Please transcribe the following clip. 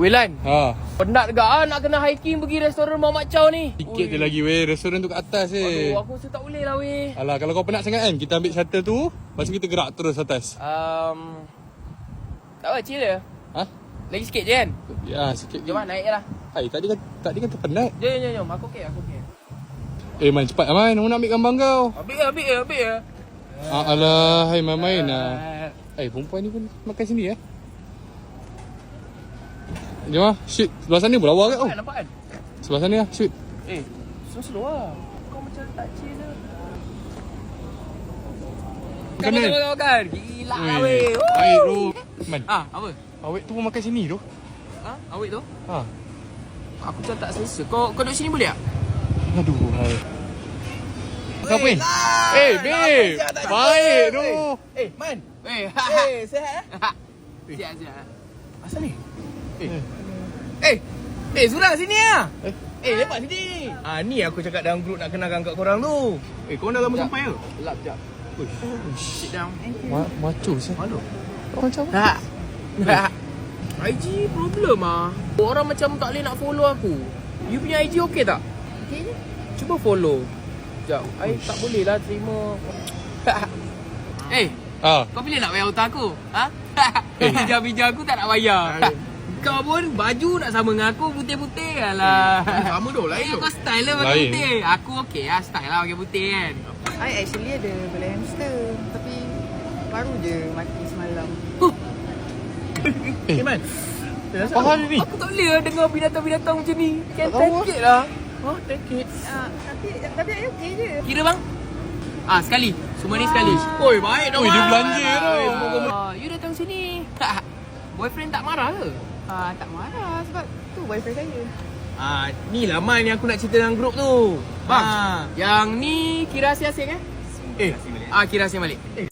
Lan. Ha. Penat juga nak kena hiking pergi restoran Mamat Chow ni. Sikit je lagi weh, restoran tu kat atas Aduh, aku rasa tak boleh lah weh. Alah, kalau kau penat sangat kan, kita ambil shuttle tu, lepas tu kita gerak terus atas. Tak apa, chill je. Ha? Lagi sikit je kan? Ya, sikit. Jom lah, naik je lah. Hai, tadi kan terpenat. Jom. Aku okey. Man, cepat lah Man, aku nak ambil gambar kau. Ambil je. Alah, hai main-main lah. Perempuan ni pun makan sini Jom lah, shoot. Sebelah sana pun lawa kat kau. Nampak kan? Sebelah sana lah, shoot. Slow lah. Kau macam tak chill je. Makan. Gila lah weh. Baik tu. Man, Apa? awet tu pun makan sini tu. Awet tu? Ha. Aku macam tak selesa. Kau duduk sini boleh tak? Aduh, hai. Kenapa ni? Babe. Baik tu. Man. Sihat Sihat. Asal ni? Zura sini lah. Lepak sini. Ni aku cakap dalam grup nak kenalkan kat korang tu. Korang dah lama sampai ke? Gelap sekejap. Sit down. Macu sah. Mana? Kau macam Tak. IG problem Orang macam tak boleh nak follow aku. You punya IG okey tak? Okey je. Cuba follow. Sekejap. I tak boleh lah terima. Kau boleh nak bayar hutang aku? Bijak-bijak aku tak nak bayar. Kau pun baju nak sama dengan aku putih-putih lah. Sama dah, lain tu. Kau style lah pakai Lain. putih. Aku okey lah style lah pakai putih kan. I actually ada bela hamster. Tapi baru je mati semalam. Man. apa hal ni? Aku tak boleh lah dengar binatang-binatang macam ni. Can take it lah. Take it. Tapi I okey je. Kira bang? Sekali. Semua ni sekali. Oi, baik dah. Oi, dia belanja tau. You datang sini. Boyfriend tak marah ke? Tak marah sebab tu boyfriend saya. Ni lah Man yang aku nak cerita dalam grup tu. Bang, yang ni kira asyik-asyik kan? Eh, Kira asyik balik.